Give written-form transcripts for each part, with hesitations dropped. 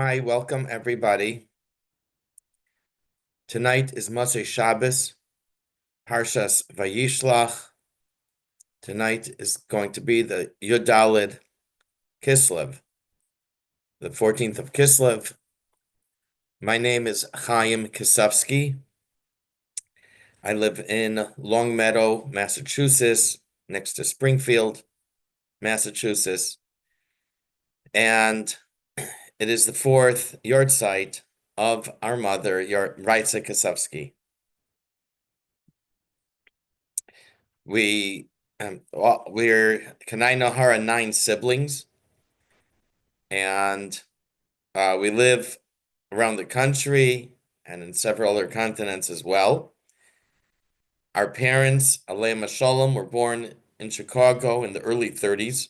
Hi, welcome everybody. Tonight is Motzei Shabbos, Parshas Vayishlach. Tonight is going to be the Yud Daled Kislev, the 14th of Kislev. My name is Chaim Kosofsky. I live in Longmeadow, Massachusetts, next to Springfield, Massachusetts. And it is the fourth Yahrzeit of our mother, Reitza Kosofsky. We're Kanai Nahara 9 siblings, and we live around the country and in several other continents as well. Our parents, Aleim Shalom, were born in Chicago in the early 30s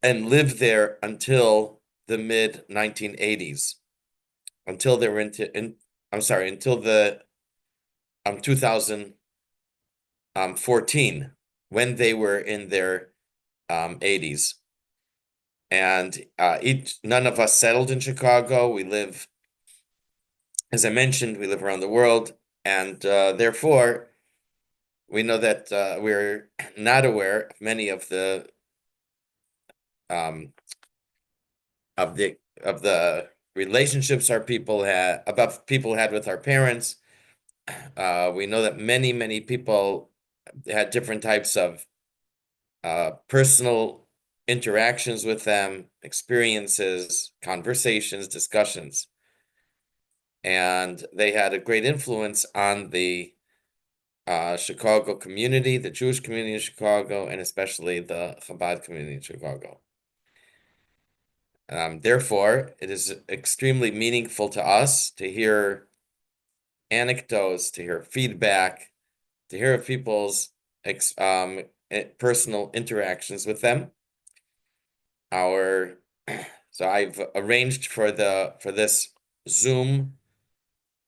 and lived there until the mid 1980s, until they were until the 2014, when they were in their 80s. And none of us settled in Chicago. We live, as I mentioned, we live around the world, and therefore we know that we're not aware of many of the of the relationships people had with our parents. We know that many people had different types of personal interactions with them, experiences, conversations, discussions. And they had a great influence on the Chicago community, the Jewish community in Chicago, and especially the Chabad community in Chicago. Therefore, it is extremely meaningful to us to hear anecdotes, to hear feedback, to hear of people's personal interactions with them. So I've arranged for this Zoom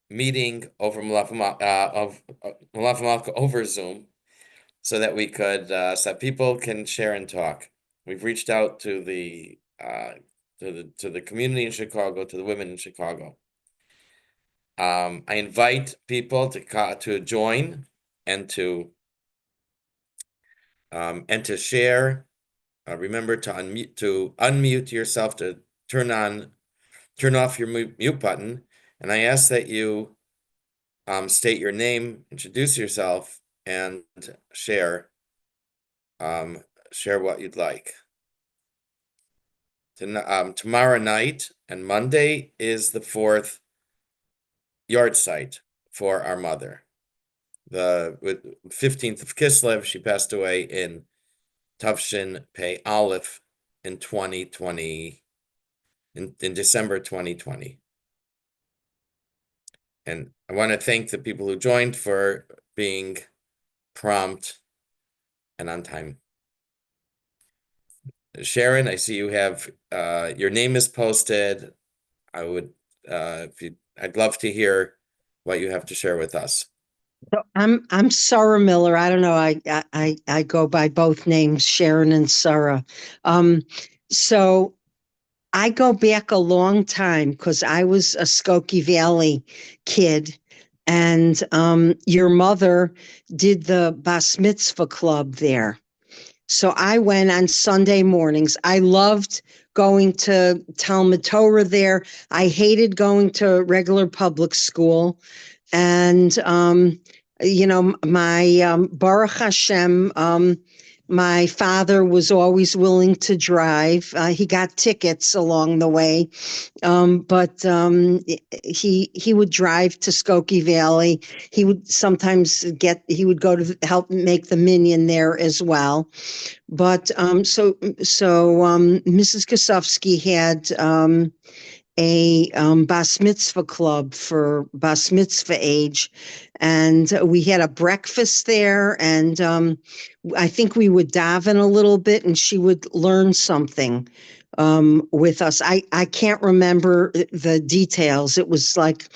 meeting over over Zoom, so that we could so that people can share and talk. We've reached out to the community in Chicago, to the women in Chicago. I invite people to join and to share. Remember to unmute yourself, to turn off your mute button, and I ask that you state your name, introduce yourself, and share what you'd like. Tomorrow night and Monday is the fourth Yahrzeit for our mother. The 15th of Kislev, she passed away in Tavshin Pei Aleph in 2020, in December 2020. And I want to thank the people who joined for being prompt and on time. Sharon, I see you have your name is posted. I'd love to hear what you have to share with us. So I'm Sarah Miller. I don't know. I go by both names, Sharon and Sarah. So I go back a long time because I was a Skokie Valley kid, and your mother did the Bas Mitzvah Club there. So I went on Sunday mornings. I loved going to Talmud Torah there. I hated going to regular public school. And, my Baruch Hashem, my father was always willing to drive. He got tickets along the way, but he would drive to Skokie Valley. He would sometimes he would go to help make the minyan there as well. But so Mrs. Kosofsky had a Bas Mitzvah club for Bas Mitzvah age. And we had a breakfast there. And I think we would daven a little bit and she would learn something with us. I can't remember the details. It was like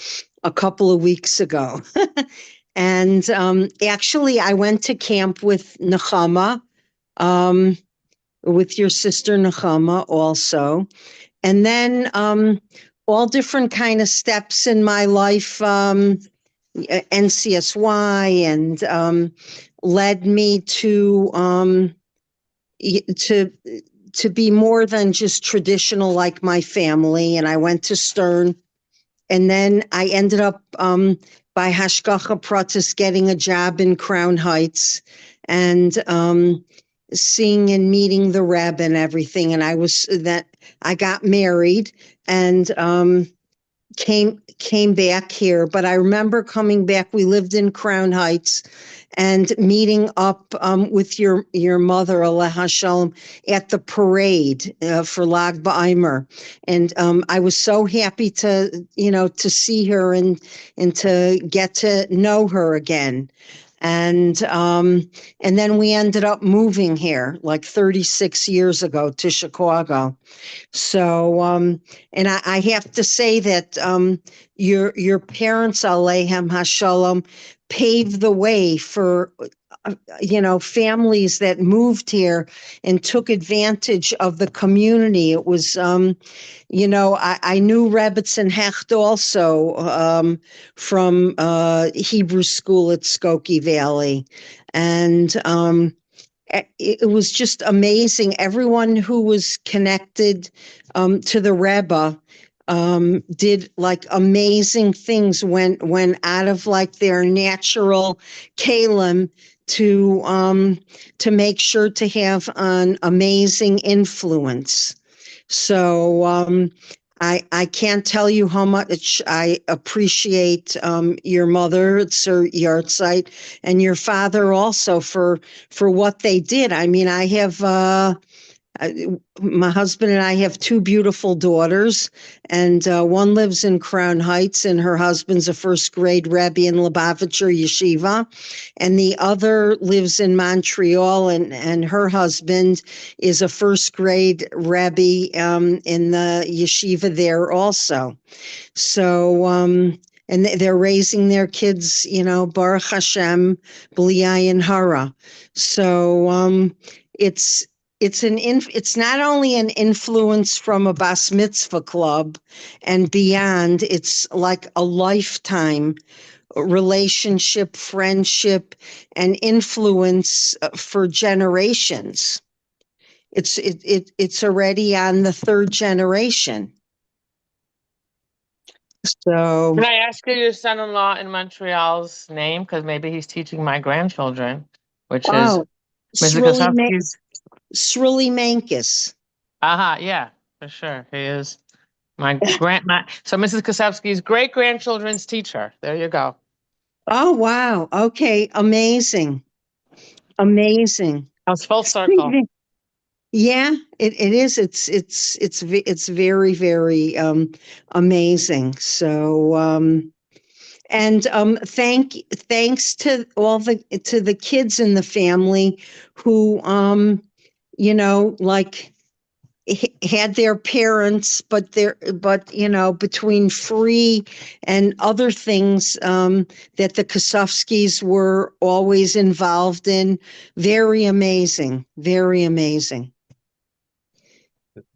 a couple of weeks ago. And actually, I went to camp with Nechama, with your sister Nechama also. and then all different kind of steps in my life, NCSY, and led me to to be more than just traditional like my family. And I went to Stern, and then I ended up by Hashgacha Pratis getting a job in Crown Heights, and seeing and meeting the Rebbe and everything. And I got married, and came back here. But I remember coming back. We lived in Crown Heights, and meeting up with your mother, Aleha Shalom, at the parade for Lag BaOmer. And I was so happy to see her and to get to know her again. And then we ended up moving here like 36 years ago to Chicago. So, and I have to say that your parents, Alehem Hashalom, paved the way for families that moved here and took advantage of the community. It was I knew Rebbitzin Hecht also from Hebrew school at Skokie Valley, and it was just amazing. Everyone who was connected to the Rebbe did like amazing things, went out of like their natural kalim to make sure to have an amazing influence. So I can't tell you how much I appreciate your mother, Sir Yahrzeit, and your father also for what they did. I mean, I have my husband and I have two beautiful daughters, and one lives in Crown Heights, and her husband's a first grade Rebbe in Lubavitcher Yeshiva, and the other lives in Montreal, and her husband is a first grade Rebbe in the yeshiva there also. So, and they're raising their kids, Baruch Hashem, B'li Ayin Hara. So, it's not only an influence from a bas mitzvah club and beyond, it's like a lifetime relationship, friendship, and influence for generations. It's already on the third generation. So, Can I ask you your son-in-law in Montreal's name? Because maybe he's teaching my grandchildren, which is Mr. Kosofsky's. Sruly Mankus. Yeah, for sure. He is so Mrs. Kosofsky's great-grandchildren's teacher. There you go. Oh, wow. Okay. Amazing. Amazing. That's full circle. Yeah, it is. It's very, very amazing. So and thanks to all the kids in the family who like had their parents, but between free and other things that the Kosofskys were always involved in. Very amazing. Very amazing.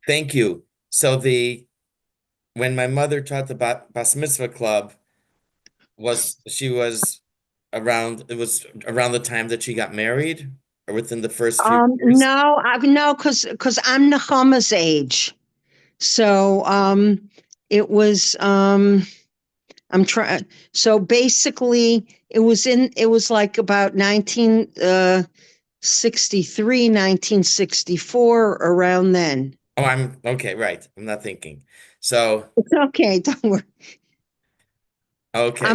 Thank you. So when my mother taught the Bas Mitzvah Club, it was around the time that she got married, or within the first few years? No, because I'm Nechama's age. So it was I'm trying. So basically, it was like about 1963, 1964, around then. Oh, I'm okay, right. I'm not thinking. So, It's okay, don't worry. okay.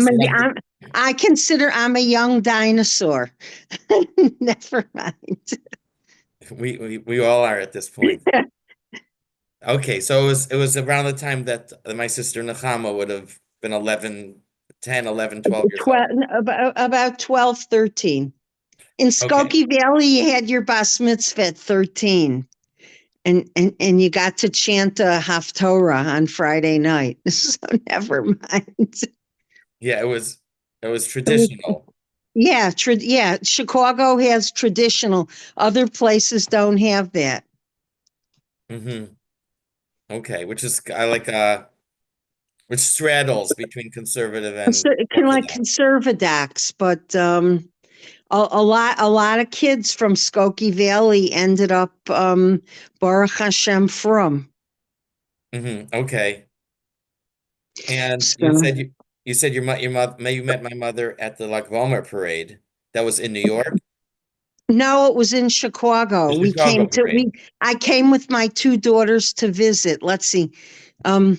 I consider I'm a young dinosaur. Never mind. We all are at this point. Okay, so it was around the time that my sister Nechama would have been 10, 11, 12 years old. About 12, 13. In Okay. Skokie Valley, you had your bas mitzvah at 13. And you got to chant a Haftorah on Friday night. So never mind. Yeah, it was traditional. Yeah, Chicago has traditional. Other places don't have that. Mm-hmm. Okay, which is I like which straddles between conservative and Kind of like orthodox. conservadox, but a lot of kids from Skokie Valley ended up Baruch Hashem from. Okay. And you So said you said your mother you met my mother at the Lag Baomer parade. That was in New York, no, it was in Chicago. the Chicago parade. I came with my two daughters to visit. Let's see. Um,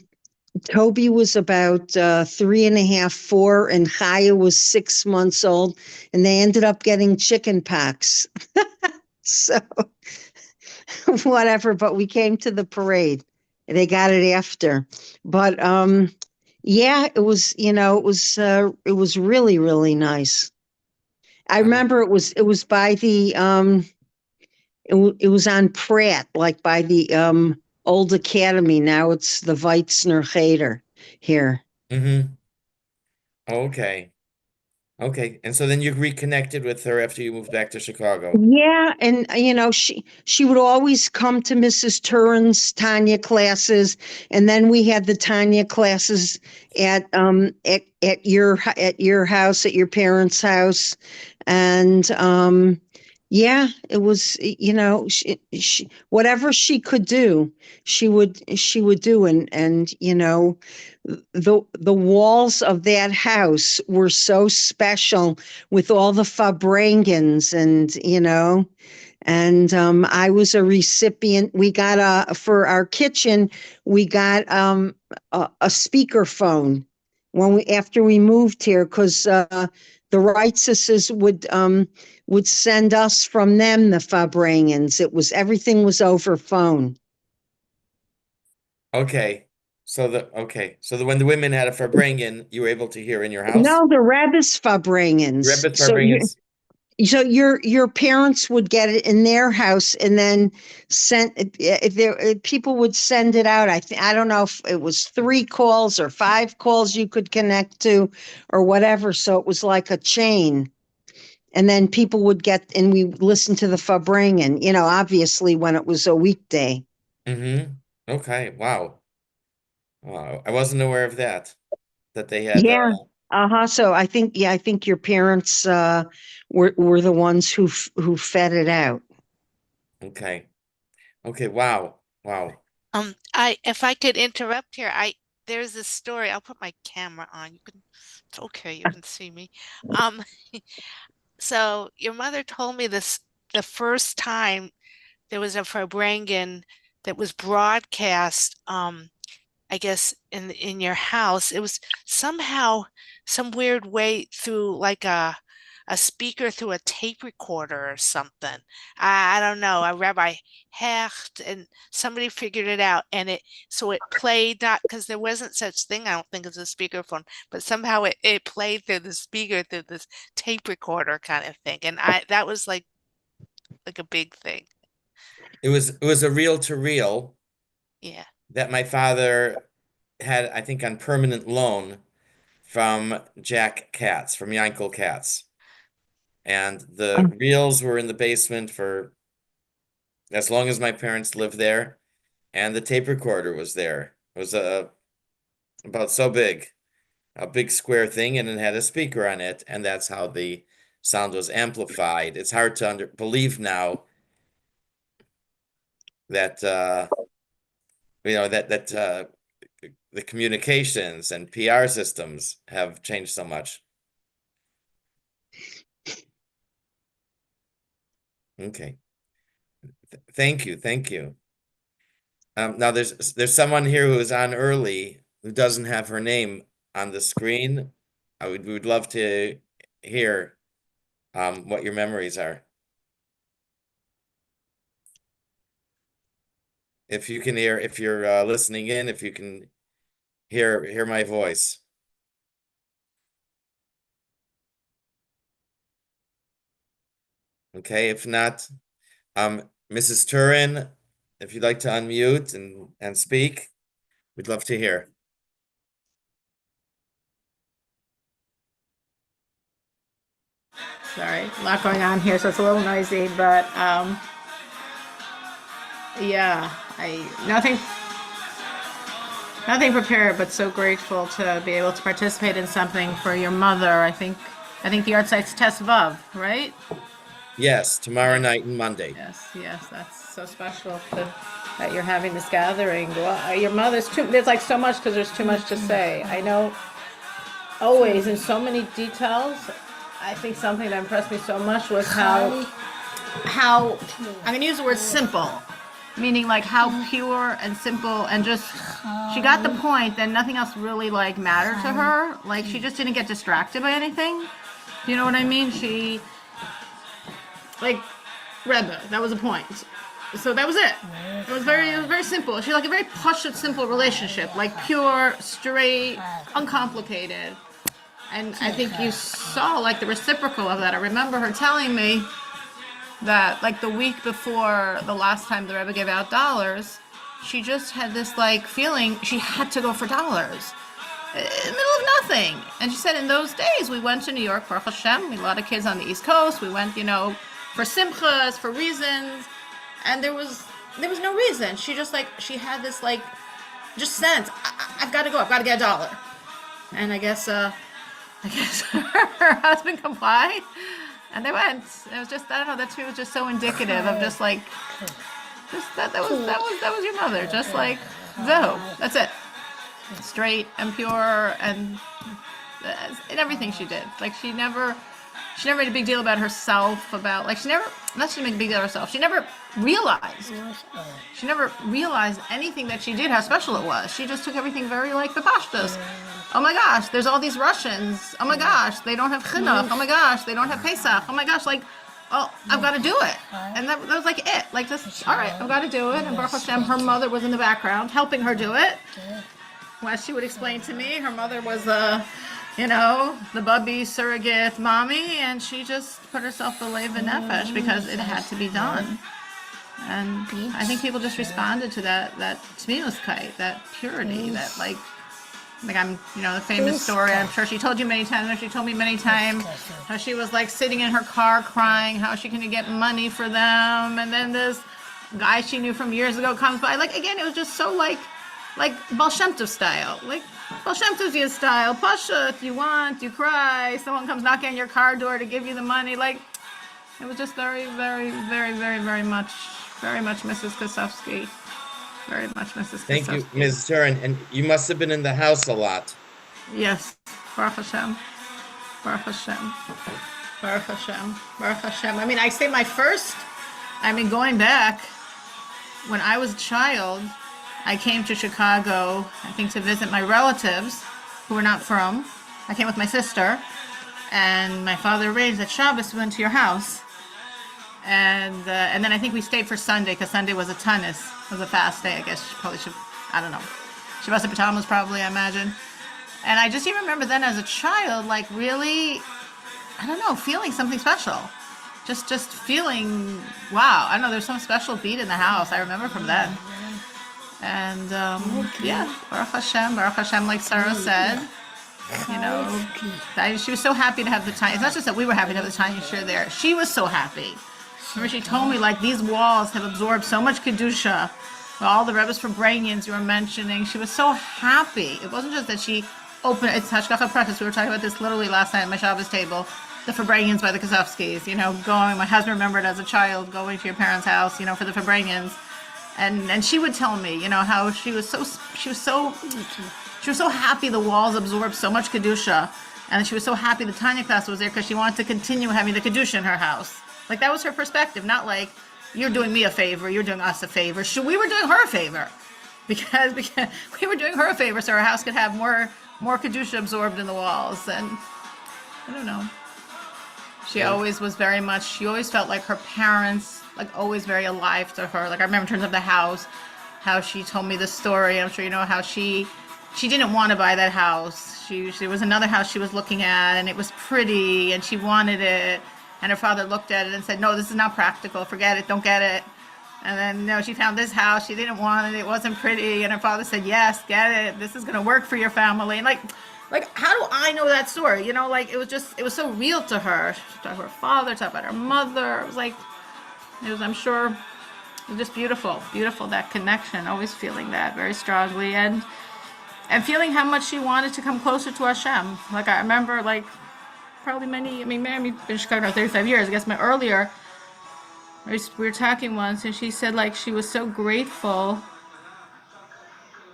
Toby was about 3.5, 4, and Chaya was 6 months old, and they ended up getting chicken pox. So whatever, but we came to the parade. They got it after. But yeah, it was really, really nice. I Um, remember it was by the it was on Pratt, like by the old academy. Now it's the Weitzner Cheder here. mhm. Okay. Okay. And so then you reconnected with her after you moved back to Chicago. Yeah, and she would always come to Mrs. Turin's Tanya classes, and then we had the Tanya classes at your house, at your parents' house, and yeah, it was whatever she could do, she would do, and the walls of that house were so special with all the Fabrangans and I was a recipient. We got for our kitchen, we got a speaker phone after we moved here because the Reitzes would send us from them the Fabrangans. Everything was over phone. Okay. So when the women had a Farbrengen, you were able to hear in your house? No, the Rebbe's Fabrangans. Rebbe Farbrengens? So your parents would get it in their house and then send if there if people would send it out. I don't know if it was 3 calls or 5 calls you could connect to or whatever. So it was like a chain. And then people would get and we listened to the Fabringen, obviously when it was a weekday. Mm-hmm. Okay. Wow. Wow. I wasn't aware of that. That they had Yeah. Uh-huh. So I think your parents were the ones who fed it out. okay. Okay. Wow. Wow. If I could interrupt here, there's this story. I'll put my camera on. It's okay, you can see me. Um, so your mother told me this the first time there was a Farbrengen that was broadcast. I guess in your house, it was somehow some weird way through like a speaker through a tape recorder or something. I don't know. A Rabbi Hecht and somebody figured it out, and it played not because there wasn't such thing, I don't think, as a speakerphone, but somehow it played through the speaker through this tape recorder kind of thing, and I that was like a big thing. It was a reel to reel Yeah. that my father had, I think, on permanent loan from Jack Katz, from Yankel Katz. And the reels were in the basement for as long as my parents lived there, and the tape recorder was there. It was about so big, a big square thing, and it had a speaker on it, and that's how the sound was amplified. It's hard to believe now that the communications and PR systems have changed so much. Okay. Thank you. Thank you. Now there's someone here who is on early who doesn't have her name on the screen. We would love to hear what your memories are. If you can hear, if you're listening in, if you can hear my voice. Okay, if not, Mrs. Turin, if you'd like to unmute and speak, we'd love to hear. Sorry, a lot going on here, so it's a little noisy, but yeah, nothing Nothing prepared, but so grateful to be able to participate in something for your mother. I think the Yahrzeit test above, right? Yes, tomorrow night and Monday. Yes, that's so special that you're having this gathering. Well, your mother's too. There's like so much because there's too much to say. I know always in so many details. I think something that impressed me so much was how I'm gonna use the word simple, meaning like how pure and simple and just she got the point that nothing else really like mattered to her. Like she just didn't get distracted by anything. Do you know what I mean? She like Rebbe, that was the point. So that was it. It was very simple. She had like a very pashut, simple relationship, like pure, straight, uncomplicated. And I think you saw like the reciprocal of that. I remember her telling me that like the week before the last time the Rebbe gave out dollars, she just had this like feeling she had to go for dollars in the middle of nothing. And she said in those days we went to New York, Baruch Hashem, we had a lot of kids on the East Coast. We went, for simchas, for reasons, and there was no reason. She just like she had this like just sense. I've got to go. I've got to get $1. And I guess her husband complied, and they went. It was just I don't know. That to me was just so indicative of just like just that was your mother. Just like Zoe. That's it. Straight and pure and in everything she did. Like she never made a big deal about herself, about like she never made a big deal of herself. She never realized anything that she did, how special it was. She just took everything very like bepashtos. Oh my gosh, there's all these Russians. Oh my gosh, they don't have chinuch. Oh my gosh, they don't have Pesach. Oh my gosh, like, oh, I've got to do it. And that was like it. Like just, all right, I've got to do it. And Baruch Hashem, her mother was in the background helping her do it. As she would explain to me, her mother was the bubby surrogate mommy, and she just put herself the lev nefesh because it had to be done. And I think people just responded to that tmimuskite, that purity, that like I'm, the famous story, I'm sure she told you many times, or she told me many times, how she was like sitting in her car crying, how she couldn't get money for them, and then this guy she knew from years ago comes by. Like, again, it was just so like Baal Shem Tov style, like Baal Shem Tov's style, pashut, you want, you cry, someone comes knocking on your car door to give you the money, like, it was just very, very, very, very, very much Mrs. Kosofsky. Very much Mrs. Thank Kosofsky. you, Ms. Turin. And you must have been in the house a lot. Yes. Baruch Hashem. Baruch Hashem. Baruch Hashem. Baruch Hashem. I mean, going back, when I was a child, I came to Chicago, I think, to visit my relatives who were not from. I came with my sister, and my father arranged that Shabbos we went to your house. And then I think we stayed for Sunday, because Sunday was a tanis. It was a fast day, I guess. I don't know. Shabbos B'Talmud probably, I imagine. And I just even remember then as a child, like really, I don't know, feeling something special. Just feeling, wow. I don't know, there's some special beat in the house. I remember from then. And Baruch Hashem, like Sarah said, she was so happy to have the time. It's not just that we were happy to have the time you share there. She was so happy. Remember, she told me, like, these walls have absorbed so much Kedusha. All the Rebbe's Febranians you were mentioning. She was so happy. It wasn't just that she opened, it's Hashgacha Pratis. We were talking about this literally last night at my Shabbos table. The Febranians by the Kosofskys, going, my husband remembered as a child going to your parents' house, for the Febranians. And she would tell me, how she was so happy the walls absorbed so much Kedusha. And she was so happy the Tanya class was there because she wanted to continue having the Kedusha in her house. Like, that was her perspective, not like, you're doing me a favor, you're doing us a favor. We were doing her a favor. Because we were doing her a favor so her house could have more Kedusha absorbed in the walls. And I don't know. She always was she always felt like her parents, like, always very alive to her. Like, I remember in terms of the house, how she told me the story. I'm sure you know how she didn't want to buy that house. There was another house she was looking at, and it was pretty, and she wanted it. And her father looked at it and said, no, this is not practical. Forget it. Don't get it. And then, she found this house. She didn't want it. It wasn't pretty. And her father said, yes, get it. This is going to work for your family. And like, how do I know that story? It was so real to her. She talked about her father, talked about her mother. It was I'm sure, it was just beautiful, that connection, always feeling that very strongly. And and feeling how much she wanted to come closer to Hashem. Like I remember, like probably many. I mean, maybe been in Chicago now 35 years. I guess my earlier. We were talking once, and she said like she was so grateful.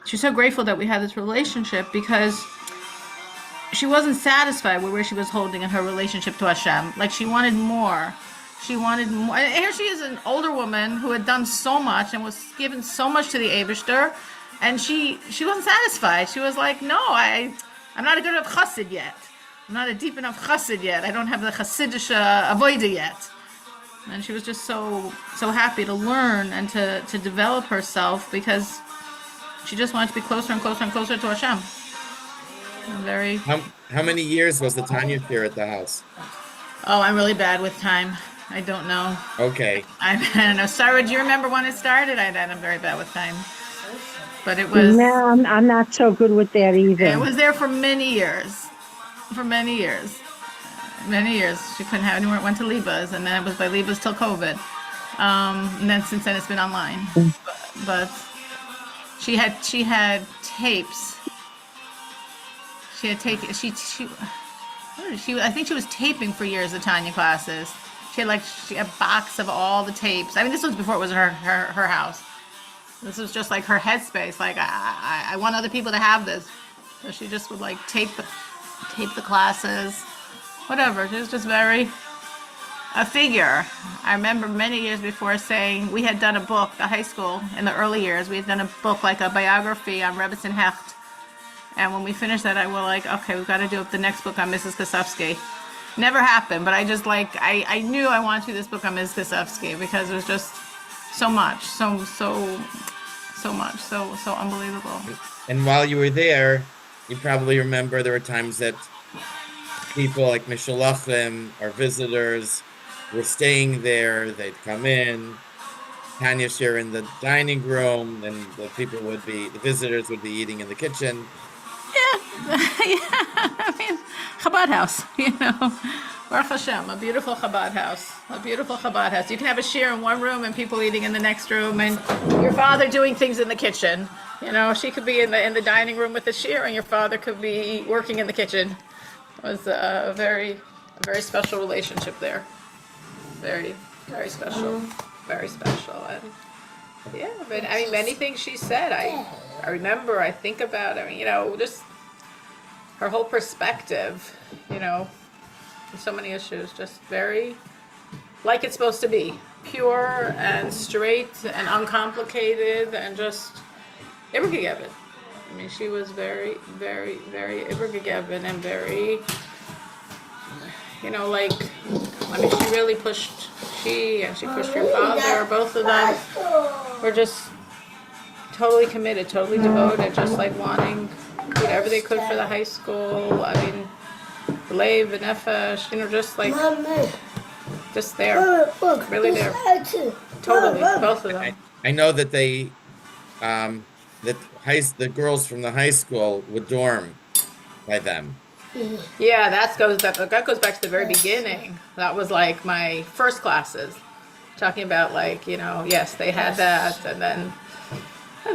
She's so grateful that we had this relationship because she wasn't satisfied with where she was holding in her relationship to Hashem. Like she wanted more. She wanted more. And here she is, an older woman who had done so much and was given so much to the Eibishter, and she wasn't satisfied. She was like, no, I'm not a good enough chassid yet. I'm not a deep enough chassid yet. I don't have the chassidish avodah yet. And she was just so happy to learn and to develop herself because she just wanted to be closer and closer and closer to Hashem. Very. How many years was the Tanya here at the house? Oh, I'm really bad with time. I don't know. Okay. I don't know. Sarah, do you remember when it started? I'm very bad with time. But it was. No, I'm not so good with that either. It was there for many years. For many years. Many years. She couldn't have anywhere. It went to Liba's, and then it was by Liba's till COVID. And then since then it's been online. But she had tapes. She had taken I think she was taping for years the Tanya classes. She had a box of all the tapes. I mean, this was before it was her house. This was just like her headspace. Like I want other people to have this. So she just would like tape the classes, whatever. She was just very a figure. I remember many years before saying we had done a book, the high school in the early years. We had done a book like a biography on Rebbetzin Hecht. And when we finished that, I was like, okay, we've got to do the next book on Mrs. Kosofsky. Never happened, but I just I knew I wanted to do this book on Mrs. Kosofsky because it was just so much, so much, so unbelievable. And while you were there, you probably remember there were times that people like Mishalachim or visitors were staying there. They'd come in. Tanya's here in the dining room, and the visitors would be eating in the kitchen. Yeah, I mean, Chabad house, Baruch Hashem, a beautiful Chabad house, You can have a shiur in one room and people eating in the next room, and your father doing things in the kitchen. She could be in the dining room with the shiur, and your father could be working in the kitchen. It was a very special relationship there. Very, very special. Very special. And yeah, but I mean, many things she said, I remember, I think about, just her whole perspective, so many issues, just very like it's supposed to be, pure and straight and uncomplicated and just Ibergegeben. I mean, she was very, very, very Ibergegeben and very, she really pushed, she pushed her father, both of them were just totally committed, totally devoted, just like wanting whatever they could for the high school. I mean, Lev and Nefesh, just there, really there, totally, both of them. I know that they, the girls from the high school would dorm by them. Yeah, that goes back to the very beginning. That was like my first classes, talking about yes, they had that, and then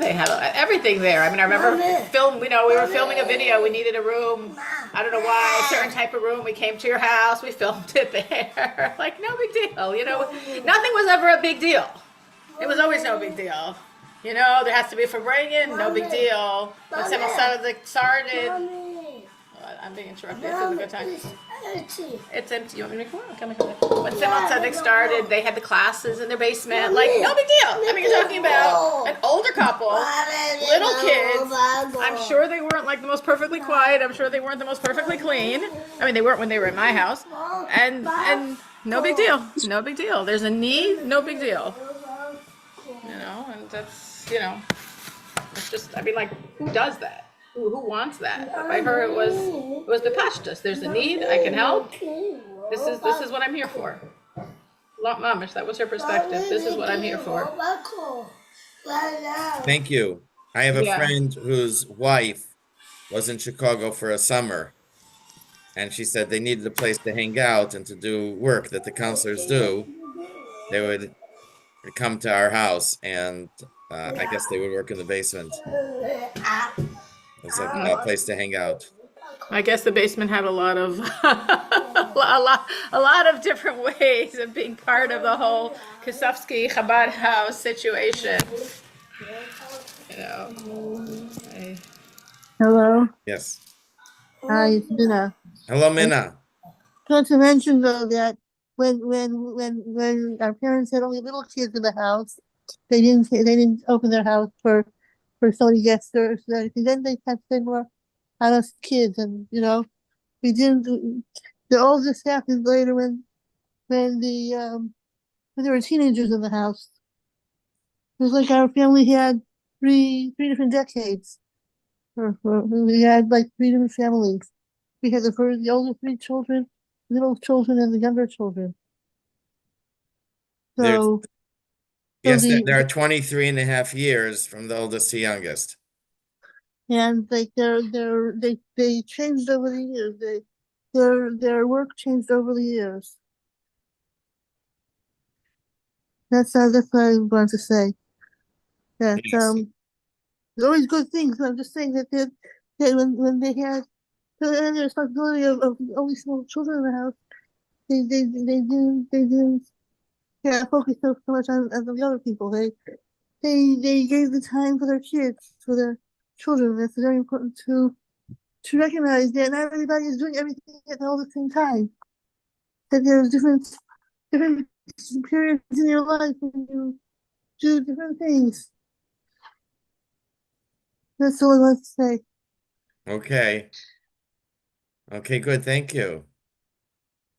they had everything there. I mean, I remember we were filming a video. We needed a room. I don't know why, a certain type of room. We came to your house. We filmed it there. Like, no big deal. Nothing was ever a big deal. It was always no big deal. There has to be for bringing, no big deal. When someone started. I'm being interrupted. This is a good time. It's empty. You want me to come on? When Simon Tzedek started, they had the classes in their basement. Like, no big deal. I mean, you're talking about an older couple, little kids. I'm sure they weren't like the most perfectly quiet. I'm sure they weren't the most perfectly clean. I mean, they weren't when they were in my house. And no big deal. No big deal. There's a need, no big deal. And that's, it's just, I mean, like, who does that? Who wants that? By her, it was the pashtus. There's a need. I can help. This is what I'm here for. Lot mamish. That was her perspective. This is what I'm here for. Thank you. I have a friend whose wife was in Chicago for a summer, and she said they needed a place to hang out and to do work that the counselors do. They would come to our house, and I guess they would work in the basement. It's a place to hang out. I guess the basement had a lot of a lot of different ways of being part of the whole Kosofsky Chabad house situation. You know, Hello. Yes. Hi, it's Minna. Hello, I Minna. want to mention though that when our parents had only little kids in the house, they didn't open their house for so many guests or anything. Then they had to send more on us kids, and we didn't. The oldest happened later when when there were teenagers in the house. It was like our family had three different decades. We had like three different families. We had the older three children, middle children, and the younger children. There's So, so yes, the there are 23 and a half years from the oldest to youngest. and like they changed over the years. Their work changed over the years. That's what I wanted to say. That Yes. there's always good things. I'm just saying that when they had the responsibility of only small children in the house, they didn't focus so much on the other people. They gave the time for their kids, for their children. That's very important to recognize that not everybody is doing everything at all the same time. That there's different periods in your life when you do different things. That's all I want to say. Okay. Okay, good. Thank you.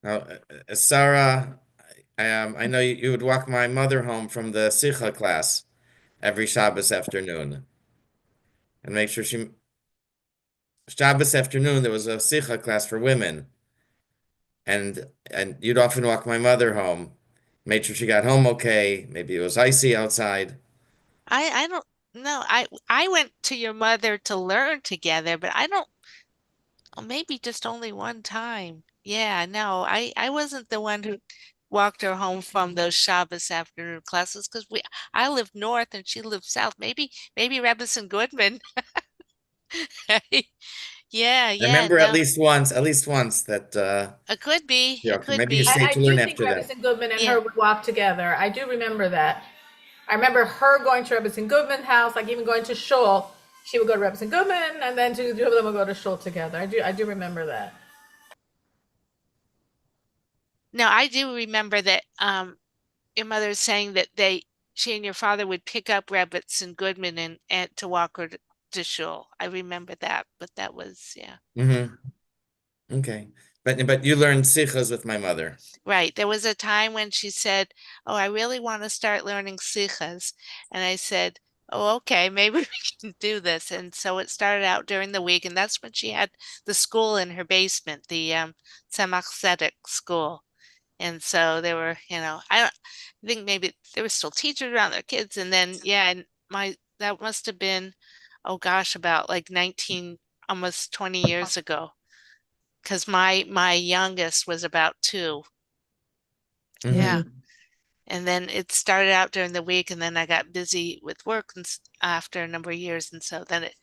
Now, Sarah, I know you would walk my mother home from the Sikha class every Shabbos afternoon and make sure Shabbos afternoon, there was a Sikha class for women. And you'd often walk my mother home, made sure she got home okay. Maybe it was icy outside. I don't know. I went to your mother to learn together, but I don't, oh, maybe just only one time. Yeah, no, I wasn't the one who walked her home from those Shabbos afternoon classes because I lived north and she lived south. Maybe Rebbetzin Goodman. Yeah, I yeah, remember no. at least once that It could be. yeah, It okay, could maybe you be. stayed I to do learn think after that. Rebbetzin Goodman and Yeah. her would walk together. I do remember that. I remember her going to Rebbetzin Goodman's house, like even going to shul. She would go to Rebbetzin Goodman, and then the two of them would go to shul together. I do remember that. No, I do remember that your mother saying that she and your father would pick up rabbits and Goodman and to walk her to shul. I remember that, but that was, yeah. Mm-hmm. Okay. But you learned sichos with my mother. Right. There was a time when she said, "Oh, I really want to start learning sichas." And I said, "Oh, okay, maybe we can do this." And so it started out during the week, and that's when she had the school in her basement, the Tzemach Tzedek school. And so there were, I think maybe there were still teachers around their kids. And then, yeah, and that must have been, oh gosh, about like 19, almost 20 years ago. Because my youngest was about 2. Yeah. Mm-hmm. And then it started out during the week, and then I got busy with work after a number of years, and so then it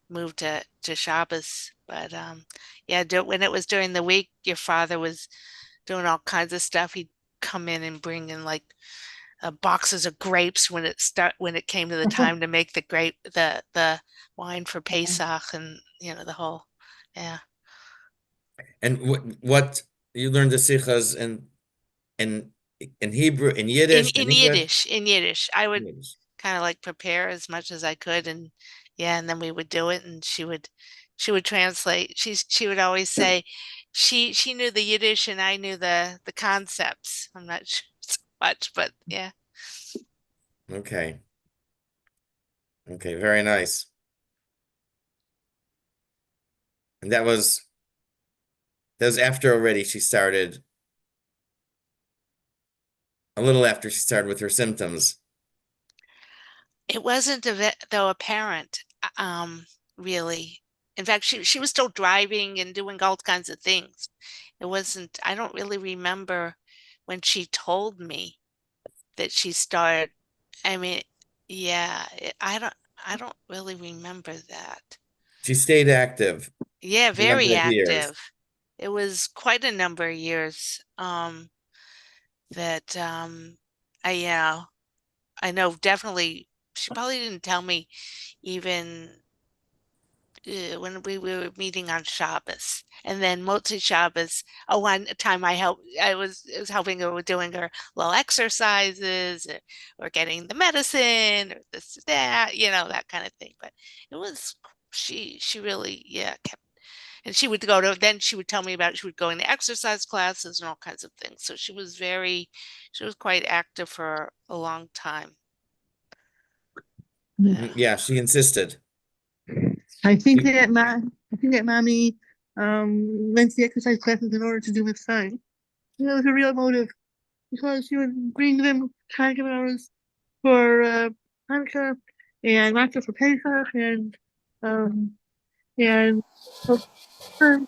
moved to Shabbos. But yeah, when it was during the week, your father was doing all kinds of stuff. He'd come in and bring in like boxes of grapes when it came to the time to make the wine for Pesach, and the whole, yeah. And what you learned the sichos in in Hebrew, in In Yiddish, in in English? Yiddish, in Yiddish, I would Yiddish. kind of like prepare as much as I could, and yeah, and then we would do it, and she would translate. She would always say she knew the Yiddish and I knew the concepts. I'm not sure so much, but yeah. Okay. Okay, very nice. And that was after already she started, a little after she started with her symptoms. It wasn't though apparent, really. In fact, she was still driving and doing all kinds of things. It wasn't, I don't really remember when she told me that she started. I mean, yeah, I don't really remember that. She stayed active Yeah, a number very of years. active. It was quite a number of years that I know definitely she probably didn't tell me even when we were meeting on Shabbos, and then Motzi Shabbos. Oh, one time I was helping her with doing her little exercises, or getting the medicine, or this, that, that kind of thing. But it was she really, yeah, kept, and then she would tell me about she would go into exercise classes and all kinds of things. So she was quite active for a long time. Yeah. Yeah, she insisted. I think that mommy went to the exercise classes in order to do with son. That was a real motive because she would bring them Hanukkah hours for Hanukkah and lots for Pesach um and for her to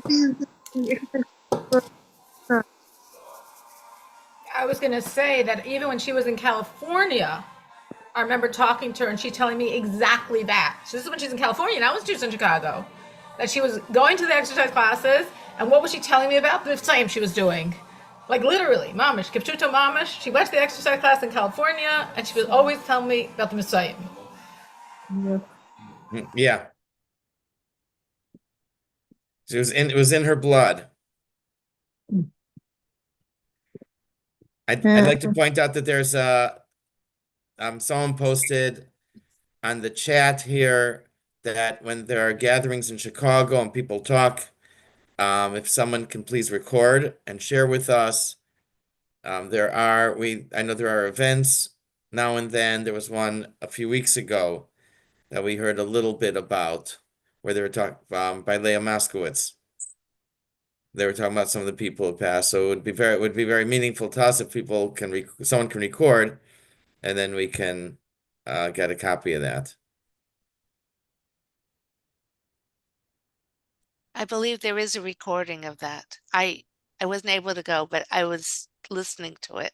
see the exercise for son. I was going to say that even when she was in California, I remember talking to her and she telling me exactly that. So this is when she's in California, and I was just in Chicago. That she was going to the exercise classes, and what was she telling me about? The same she was doing. Like literally, mamish, kipchuto mamish. She went to the exercise class in California, and she was always telling me about the Messiah. Yeah. Yeah. It was in her blood. I'd like to point out that there's someone posted on the chat here that when there are gatherings in Chicago and people talk, if someone can please record and share with us. I know there are events now and then. There was one a few weeks ago that we heard a little bit about where they were talking by Leah Moskowitz. They were talking about some of the people who passed. So it would be very meaningful to us if someone can record, and then we can get a copy of that. I believe there is a recording of that. I wasn't able to go, but I was listening to it.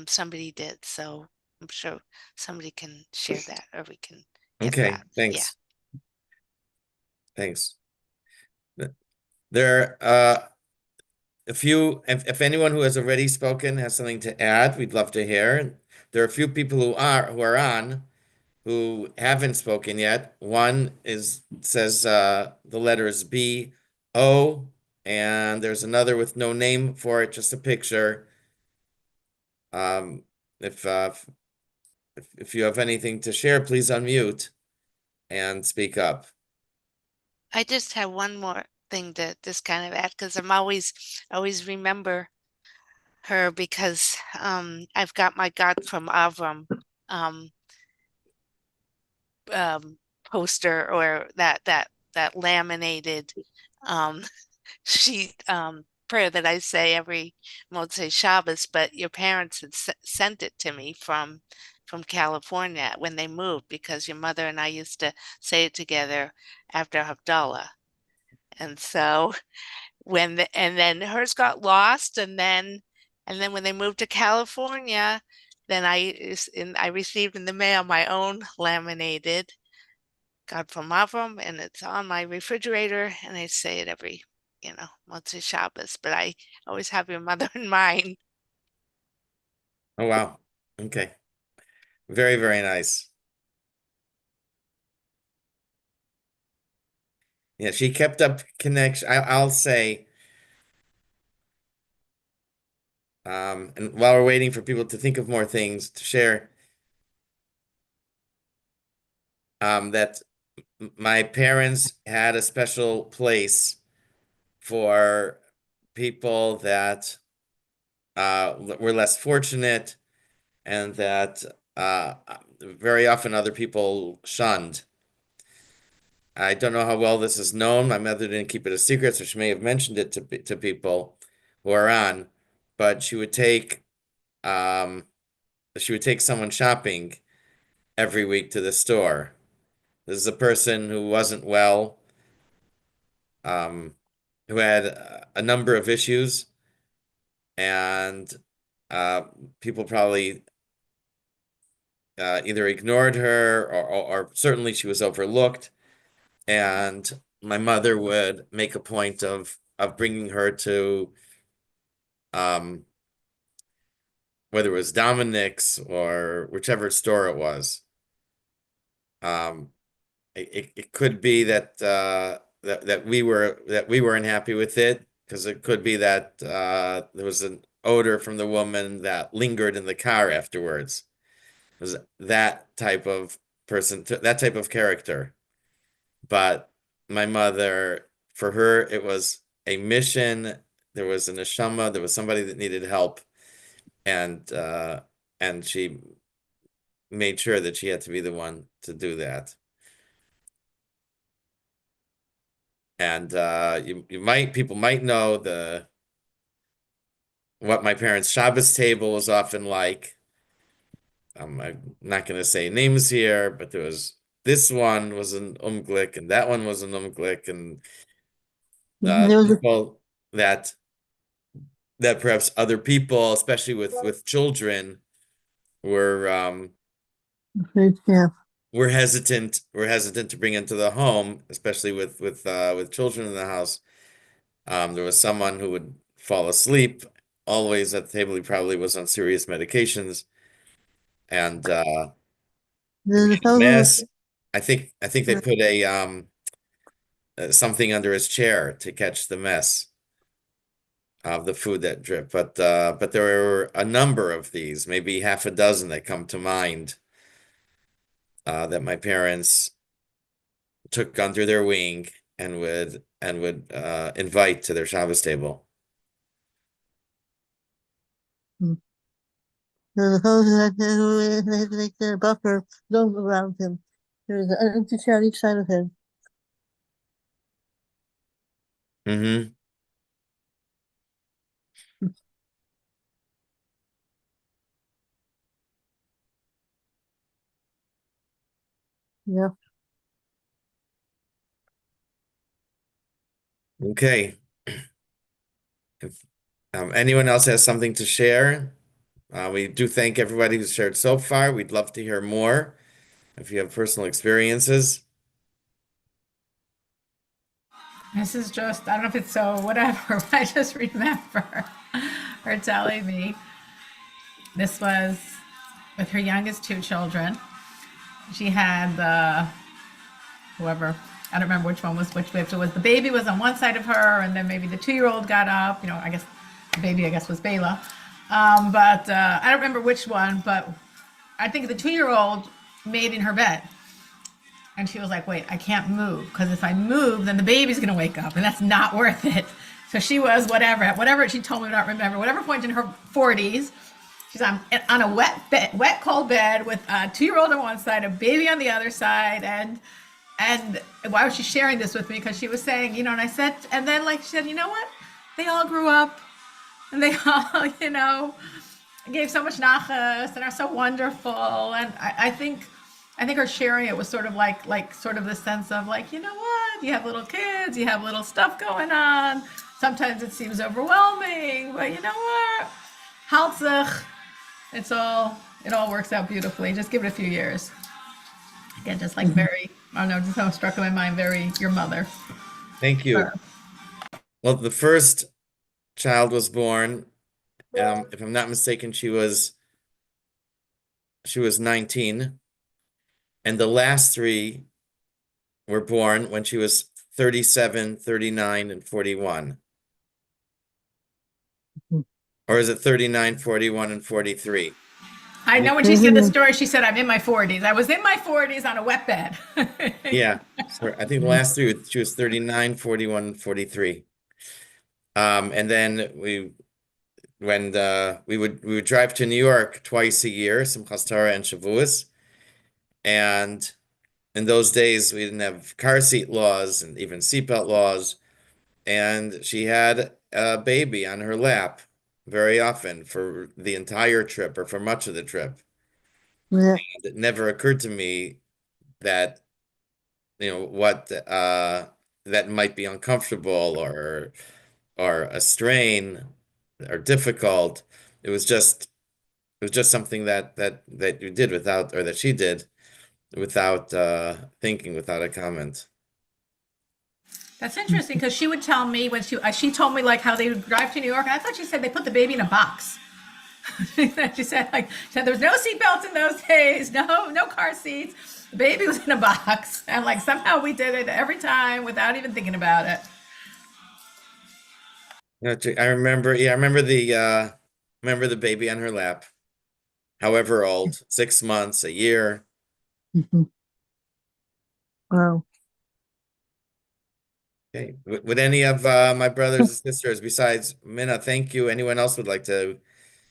Somebody did, so I'm sure somebody can share that, or we can get Okay, that. Yeah. thanks. Thanks. There, if anyone who has already spoken has something to add, we'd love to hear. There are a few people who are on who haven't spoken yet. One says the letter is B O, and there's another with no name for it, just a picture. Um, if if you have anything to share, please unmute and speak up. I just have one more thing to just kind of add, because I'm always remember her, because I've got my God from Avram um um poster, or that laminated um sheet prayer that I say every Motzei Shabbos, but your parents had sent it to me from California when they moved, because your mother and I used to say it together after Havdalah. And so and then hers got lost, and then when they moved to California, then I received in the mail my own laminated God from Avram, and it's on my refrigerator, and I say it every, Motzei Shabbos, but I always have your mother in mind. Oh, wow. Okay. Very, very nice. Yeah, she kept up connection. I'll say, and while we're waiting for people to think of more things to share, that my parents had a special place for people that were less fortunate, and that very often other people shunned. I don't know how well this is known. My mother didn't keep it a secret, so she may have mentioned it to people who are on, but she would take someone shopping every week to the store. This is a person who wasn't well, um, who had a number of issues, and uh, people probably either ignored her or certainly she was overlooked. And my mother would make a point of bringing her to whether it was Dominic's or whichever store it was. It could be that that we weren't happy with it, because it could be that there was an odor from the woman that lingered in the car afterwards. It was that type of person, that type of character. But my mother, for her, it was a mission. There was a neshama. There was somebody that needed help, and she made sure that she had to be the one to do that. And people might know what my parents' Shabbos table was often like. I'm not going to say names here, but this one was an umglik, and that one was an umglik, and people that perhaps other people, especially with children, were Yeah. were hesitant to bring into the home, especially with children in the house. There was someone who would fall asleep always at the table. He probably was on serious medications, and The mess. I think they put something under his chair to catch the mess of the food that dripped. But there were a number of these, maybe half a dozen that come to mind, that my parents took under their wing and would invite to their Shabbos table. the fellows that make their buffer dome around him. There's an empty chair on each side of him. Mm-hmm. Yeah. Okay. If anyone else has something to share, we do thank everybody who's shared so far. We'd love to hear more if you have personal experiences. This is just, I don't know if it's so whatever, I just remember her telling me this was with her youngest two children. She had whoever, I don't remember which one was which, if it was the baby was on one side of her, and then maybe the 2-year-old got up, I guess the baby, was Bela. But I don't remember which one, but I think the 2-year-old made in her bed. And she was like, wait, I can't move, because if I move, then the baby's going to wake up, and that's not worth it. So she was whatever she told me, I don't remember, whatever point in her 40s, she's on a wet, cold bed with a 2-year-old on one side, a baby on the other side. And why was she sharing this with me? Because she was saying, and I said, and then she said, you know what? They all grew up, and they all, gave so much nachas and are so wonderful. And I think her sharing it was sort of like sort of the sense of you know what? You have little kids, you have little stuff going on. Sometimes it seems overwhelming, but you know what? Haltzich, it all works out beautifully. Just give it a few years. Again, just very, I don't know, just how it struck in my mind, very your mother. Thank you. Well, the first child was born, if I'm not mistaken, she was 19, and the last three were born when she was 37, 39, and 41. Or is it 39, 41, and 43? I know when she said the story, she said, I'm in my 40s. I was in my 40s on a wet bed. Yeah. So I think the last three, she was 39, 41, and 43. And then we would drive to New York twice a year, Simchas Torah and Shavuos. And in those days, we didn't have car seat laws and even seatbelt laws. And she had a baby on her lap very often for the entire trip or for much of the trip. Yeah. And it never occurred to me that, what that might be uncomfortable or a strain or difficult. It was just It was just something that you did without, or that she did without thinking, without a comment. That's interesting because she would tell me when she told me like how they would drive to New York. And I thought she said they put the baby in a box. She said there was no seatbelts in those days, no car seats. The baby was in a box, and like somehow we did it every time without even thinking about it. I remember, remember the baby on her lap, however old, 6 months, a year. Mhm. Wow. Okay. Would any of my brothers and sisters besides Minna, thank you. Anyone else would like to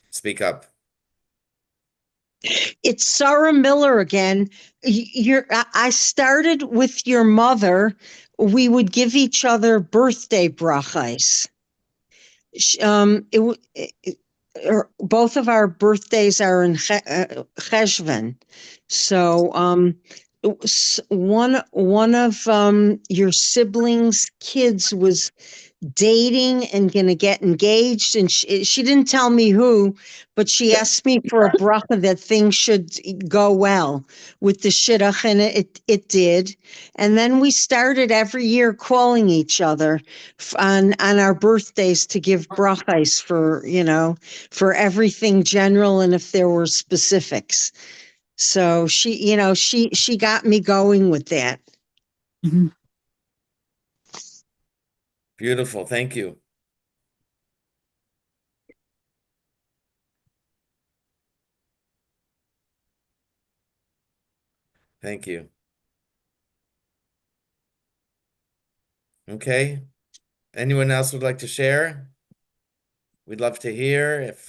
speak up? It's Sarah Miller again. I started with your mother. We would give each other birthday brachas. Both of our birthdays are in Cheshvan. So one of your siblings' kids was dating and gonna get engaged, and she didn't tell me who, but she asked me for a bracha that things should go well with the shidduch, and it did. And then we started every year calling each other on our birthdays to give brachas for everything general, and if there were specifics. So she got me going with that. Mhm. Beautiful. Thank you. Thank you. Okay. Anyone else would like to share? We'd love to hear if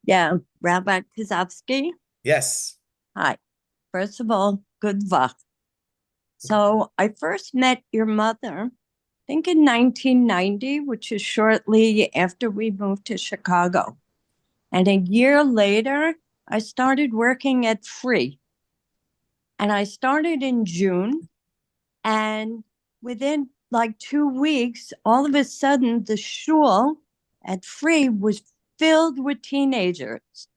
Yeah, Rabbi Kosofsky. yes. Hi. First of all, good luck. So I first met your mother, I think in 1990, which is shortly after we moved to Chicago. And a year later, I started working at Free. And I started in June. And within like 2 weeks, all of a sudden, the shul at Free was filled with teenagers.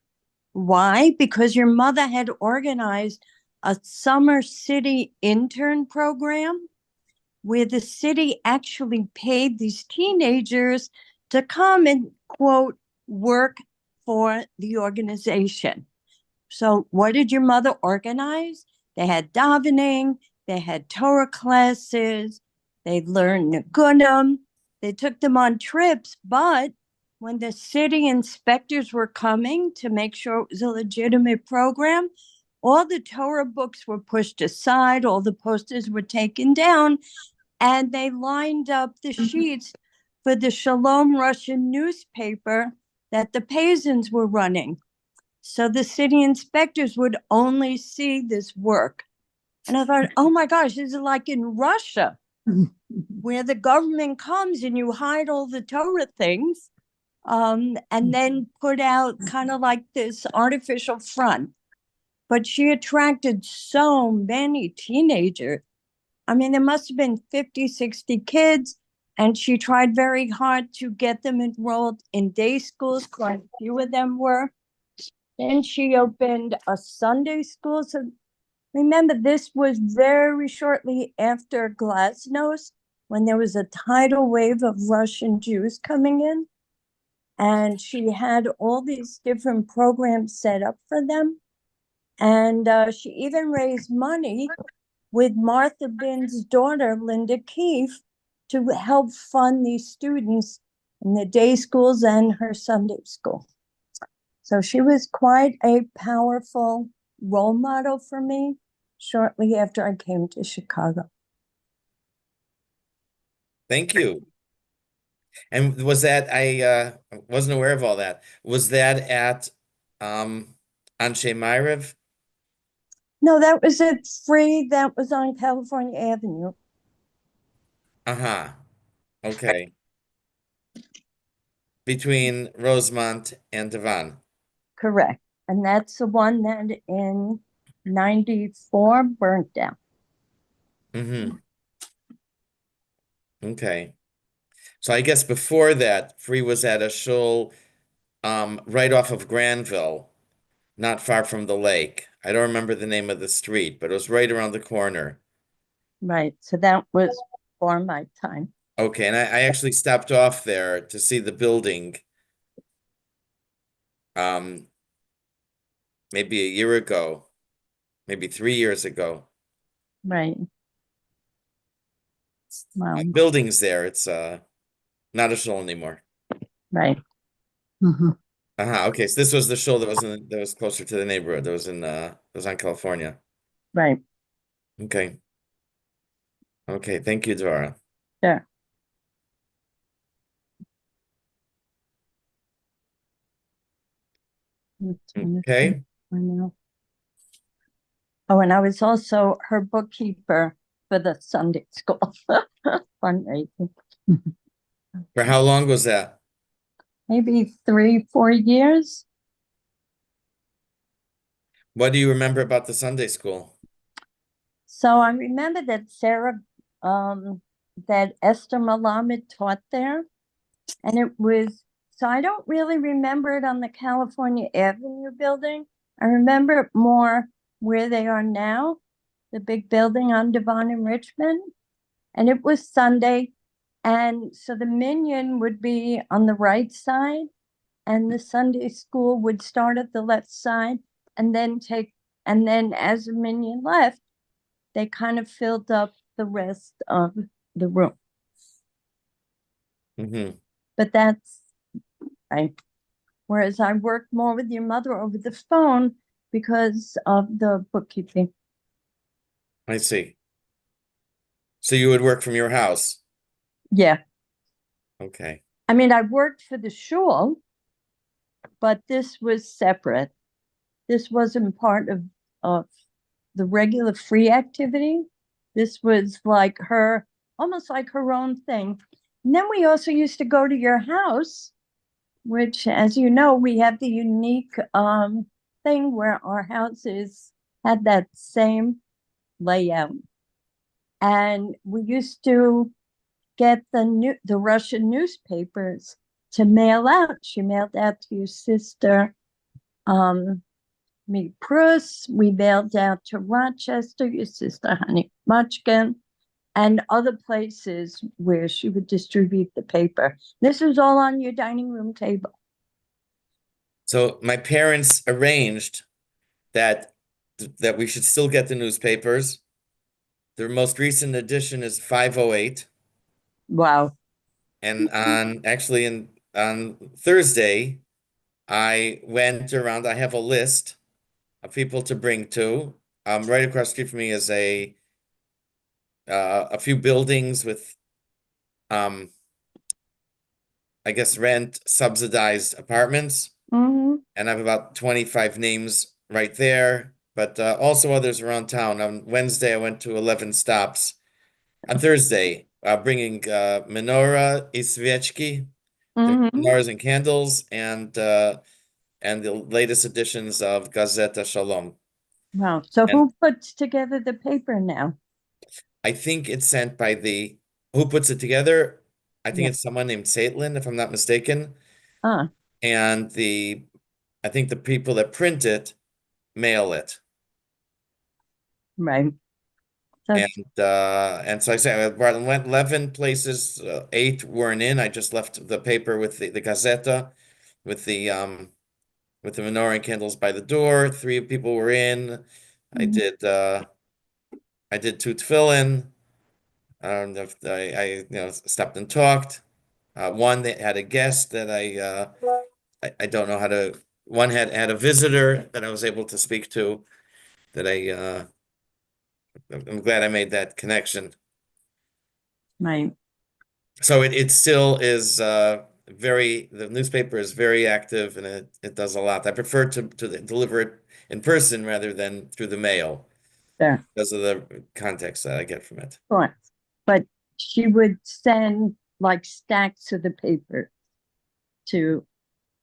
Why? Because your mother had organized a summer city intern program where the city actually paid these teenagers to come and, quote, work for the organization. So, what did your mother organize? They had davening, they had Torah classes, they learned Nigunim, they took them on trips, but when the city inspectors were coming to make sure it was a legitimate program, all the Torah books were pushed aside, all the posters were taken down, and they lined up the sheets for the Shalom Russian newspaper that the Pazins were running. So the city inspectors would only see this work. And I thought, oh my gosh, this is like in Russia, where the government comes and you hide all the Torah things, and then put out kind of like this artificial front. But she attracted so many teenagers. I mean, there must have been 50, 60 kids, and she tried very hard to get them enrolled in day schools. Quite a few of them were. Then she opened a Sunday school. So remember, this was very shortly after Glasnost, when there was a tidal wave of Russian Jews coming in. And she had all these different programs set up for them. And she even raised money with Martha Bin's daughter, Linda Keefe, to help fund these students in the day schools and her Sunday school. So she was quite a powerful role model for me shortly after I came to Chicago. Thank you. And was that I wasn't aware of all that. Was that at Anshe Myriv? No, that was at Free. That was on California Avenue. Uh-huh. Okay. Between Rosemont and Devon. Correct. And that's the one that in 94 burnt down. Mm-hmm. Okay. So I guess before that, Free was at a shul right off of Granville, not far from the lake. I don't remember the name of the street, but it was right around the corner. Right. So that was before my time. Okay, and I actually stopped off there to see the building um maybe a year ago, maybe 3 years ago. Right. Wow. Building's there. It's not a show anymore. Right. Okay, so this was the show that was closer to the neighborhood. That was it was on California. Right. Okay. Okay, thank you, Dora. Sure. Okay. Oh, and I was also her bookkeeper for the Sunday school fundraising. For how long was that? Maybe 3-4 years. What do you remember about the Sunday school? So I remember that Sarah, that Esther Malamed taught there, and it was, so I don't really remember it on the California Avenue building. I remember it more where they are now, the big building on Devon and Richmond. And it was Sunday. And so the minion would be on the right side, and the Sunday school would start at the left side and then as the minion left, they kind of filled up the rest of the room. But that's right. Whereas I worked more with your mother over the phone because of the bookkeeping. I see. So you would work from your house? Yeah. Okay. I mean, I worked for the shul, but this was separate. This wasn't part of the regular free activity. This was like her, almost like her own thing. And then we also used to go to your house, which, as you know, we have the unique thing where our houses had that same layout. And we used to get the Russian newspapers to mail out. She mailed out to your sister, me Prus. We mailed out to Rochester, your sister Honey Muchkin, and other places where she would distribute the paper. This was all on your dining room table. So my parents arranged that we should still get the newspapers. The most recent edition is 508. Wow. And on Thursday, I went around. I have a list of people to bring to. Right across the street from me is a few buildings with I guess rent subsidized apartments. And I have about 25 names right there, but also others around town. On Wednesday, I went to 11 stops. On Thursday, bringing menorah, isviechki, the menorahs and candles, and the latest editions of Gazeta Shalom. Wow. So who puts together the paper now? I think it's sent by who puts it together? I think it's someone named Saitlin, if I'm not mistaken. And I think the people that print it mail it. Right. And so I say I went 11 places, 8 weren't in. I just left the paper with the Gazeta, with the menorah and candles by the door. 3 people were in. I did 2 tefillin. I stopped and talked. One that had a guest that I don't know how to. One had a visitor that I was able to speak to. That I'm glad I made that connection. Right. So it still is the newspaper is very active, and it does a lot. I prefer to deliver it in person rather than through the mail. Sure. Because of the context that I get from it. Right. But she would send like stacks of the paper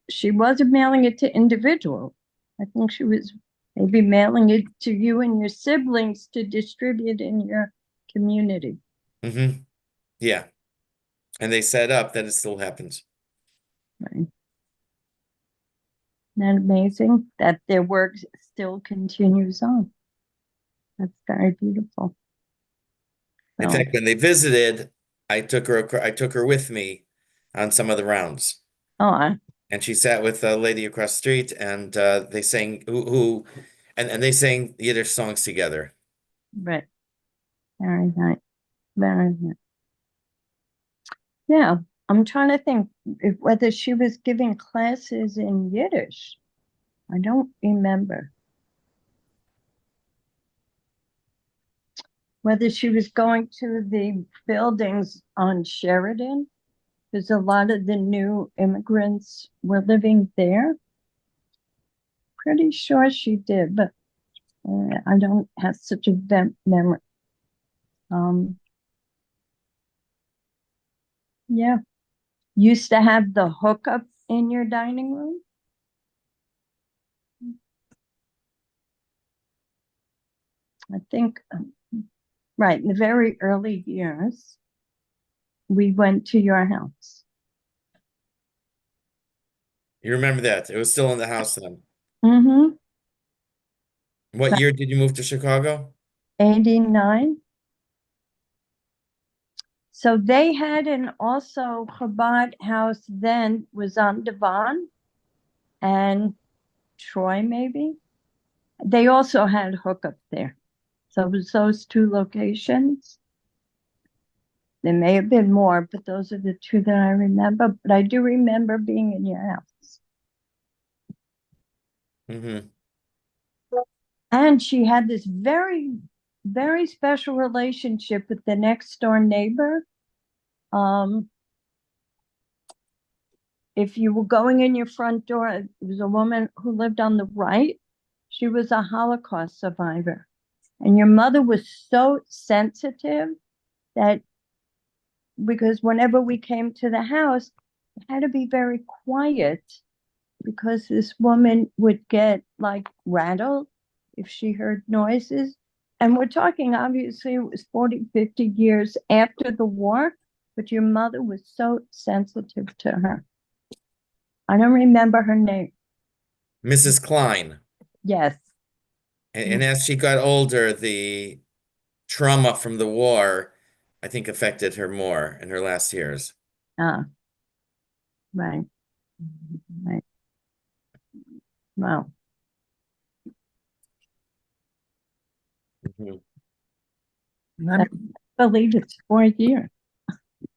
she wasn't mailing it to individuals. I think she was maybe mailing it to you and your siblings to distribute in your community. Yeah. And they set up that it still happens. Right. that amazing that their work still continues on? That's very beautiful. In So, fact, when they visited, I took her with me on some of the rounds. oh, And she sat with a lady across the street, and they sang and they sang Yiddish songs together. right. Very nice. Very nice. Yeah, I'm trying to think whether she was giving classes in Yiddish. I don't remember. Whether she was going to the buildings on Sheridan, because a lot of the new immigrants were living there. Pretty sure she did, but I don't have such a memory. Yeah. Used to have the hookup in your dining room? I think, right, in the very early years, we went to your house. You remember that? It was still in the house then. Mm-hmm. What year did you move to Chicago? 89. So they had an also Chabad house then was on Devon and Troy maybe. They also had hookup there. So it was those two locations. There may have been more, but those are the two that I remember. But I do remember being in your house. Mm-hmm. And she had this very, very special relationship with the next door neighbor. If you were going in your front door, it was a woman who lived on the right. She was a Holocaust survivor. And your mother was so sensitive that because whenever we came to the house, it had to be very quiet because this woman would get like rattled if she heard noises. And we're talking, obviously, it was 40, 50 years after the war, but your mother was so sensitive to her. I don't remember her name. Mrs. Klein. Yes. And as she got older, the trauma from the war, I think, affected her more in her last years. Ah, right. Right. Wow. Mhm. I believe it's 4 years.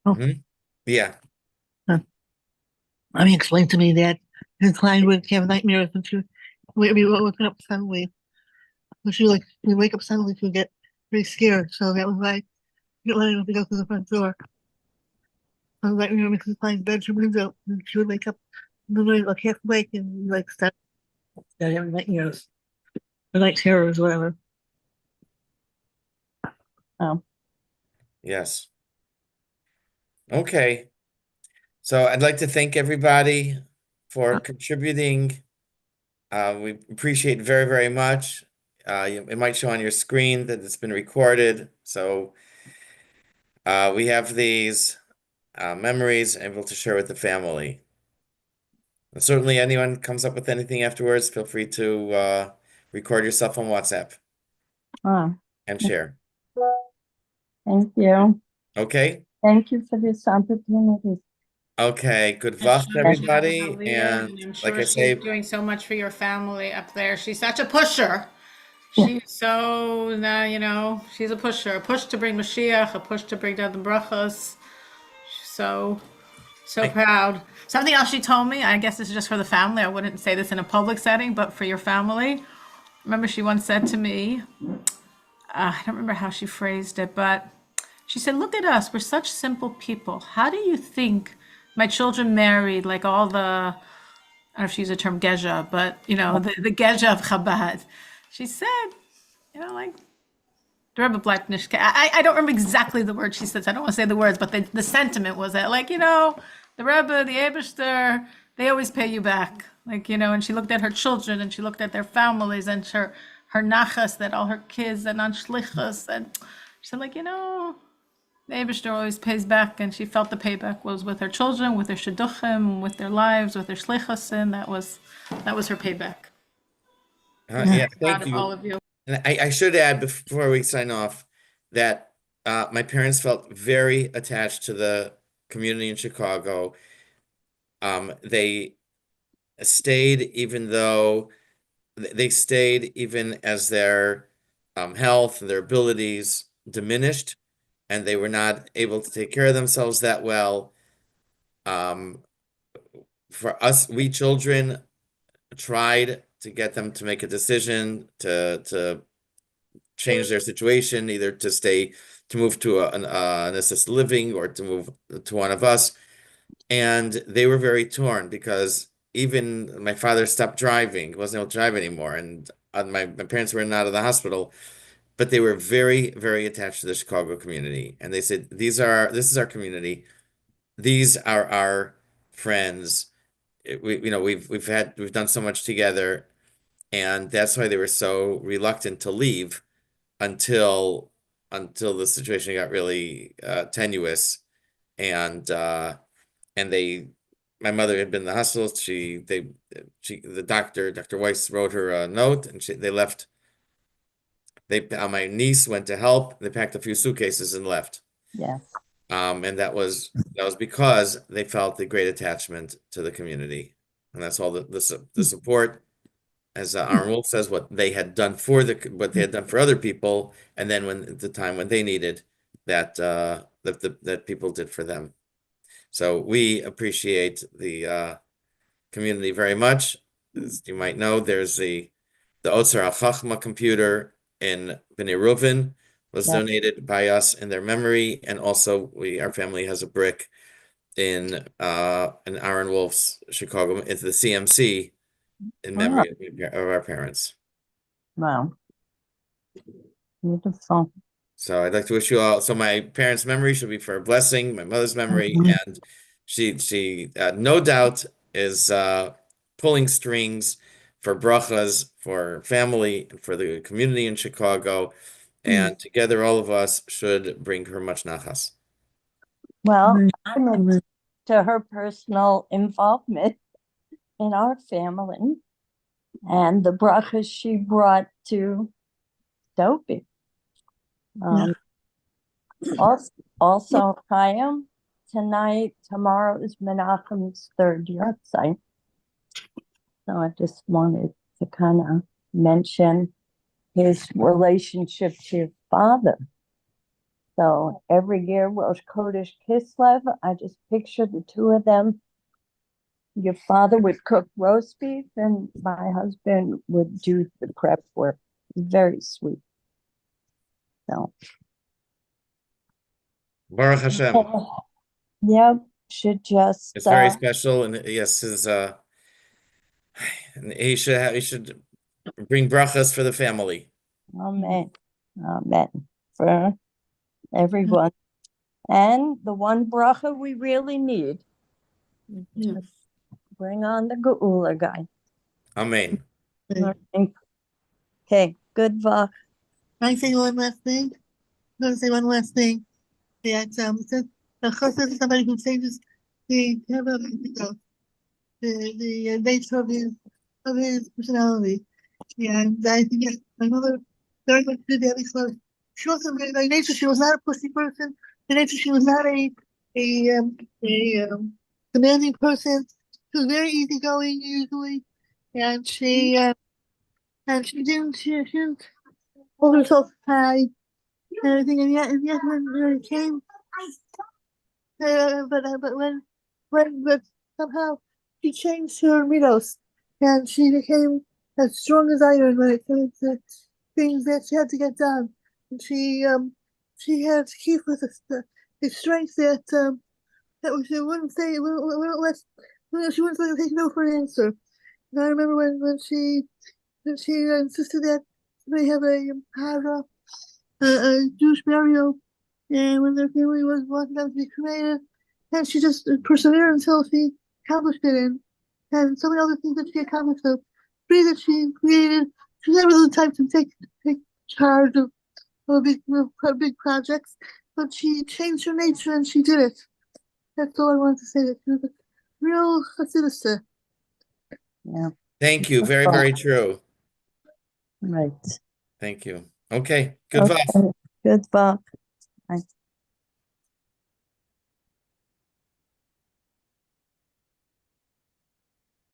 Mhm. Yeah. Mommy explained to me that Ms. Klein would have nightmares when she would be woken up suddenly. When she would wake up suddenly, she would get very scared. So that was why she didn't let her go through the front door. I was like, Mrs. Klein's bedroom window, and she would wake up in the morning, like half awake, and like start having nightmares, or night terrors, whatever. Oh, Yes. Okay. So I'd like to thank everybody for contributing. We appreciate it very, very much. It might show on your screen that it's been recorded. So we have these memories able to share with the family. And certainly anyone comes up with anything afterwards, feel free to record yourself on WhatsApp oh, and share. thank you. Okay? Thank you for this opportunity. Okay, good And Vach, sure, she has a everybody. Aliyah, And and I'm like sure I she's say, doing so much for your family up there. She's such a pusher. She's so, she's a pusher. A push to bring Mashiach, a push to bring down the brachas. So, so proud. Something else she told me, I guess this is just for the family. I wouldn't say this in a public setting, but for your family. Remember, she once said to me, I don't remember how she phrased it, but she said, look at us. We're such simple people. How do you think my children married, like all the, I don't know if she used the term Gezha, but the Gezha of Chabad. She said, like the Rebbe Black Nishka. I don't remember exactly the words she said. So I don't want to say the words, but the sentiment was that, like, the Rebbe, the Eibishter, they always pay you back. Like, and she looked at her children and she looked at their families and her nachas, that all her kids and on shlichus. And she said, like, The Eibishter always pays back, and she felt the payback was with her children, with their shidduchim, with their lives, with their shlichus, and that was her payback. Yeah, Proud thank of all you. of you. And I should add before we sign off that my parents felt very attached to the community in Chicago. They stayed they stayed even as their health and their abilities diminished, and they were not able to take care of themselves that well. For us, we children tried to get them to make a decision to change their situation, either to move to an assisted living or to move to one of us. And they were very torn because even my father stopped driving, wasn't able to drive anymore. And my parents were out of the hospital, but they were very, very attached to the Chicago community. And they said, this is our community. These are our friends. We've done so much together. And that's why they were so reluctant to leave until the situation got really tenuous. And my mother had been in the hospital. The doctor, Dr. Weiss, wrote her a note, and they left. My niece went to help. They packed a few suitcases and left. Yes. And that was because they felt the great attachment to the community, and that's all the support, as Aaron Wolf says, what they had done for other people, and then when the time when they needed that people did for them. So we appreciate the community very much. As you might know, there's the Otzer HaChachma computer in Bnei Reuven was donated by us in their memory, and also our family has a brick in Aaron Wolf's Chicago into the CMC in memory of our parents. Wow. Beautiful. So I'd like to wish you all. So my parents' memory should be for a blessing. My mother's memory, and she no doubt is pulling strings for brachas for family and for the community in Chicago, and together all of us should bring her much nachas. Well, to her personal involvement in our family and the brachas she brought to Dopey. Also, Chaim, tomorrow is Menachem's third Yahrzeit. So I just wanted to kind of mention his relationship to his father. So every year, Rosh Chodesh Kislev, I just picture the two of them. Your father would cook roast beef, and my husband would do the prep work. Very sweet. So, Baruch Hashem. Yep, should just. It's very special, and yes, and he should bring brachas for the family. Amen. Amen. For everyone. And the one bracha we really need. Just bring on the Geula guy. Amen. Okay, good luck. Can I say one last thing? I'm going to say one last thing. That the chassid is somebody who changes the nature of his personality. And I think my mother very much did that because she wasn't by nature. She was not a pussy person. By nature, she was not a demanding person. She was very easygoing usually, and she didn't hold herself high and everything. And yet when it came, but somehow she changed her midos, and she became as strong as iron when it came to things that she had to get done. And she had to keep with the strength that she wouldn't say, she wouldn't take no for an answer. And I remember when she insisted that they have a Jewish burial, and when their family was wanting them to be cremated, and she just persevered until she accomplished it, and so many other things that she accomplished. So three that she created. She was never the type to take charge of big projects, but she changed her nature and she did it. That's all I wanted to say. That she was a real Hasidista. Yeah, Thank you. Very, very true. right. Thank you. Okay. Good luck. Okay. Good luck. Bye.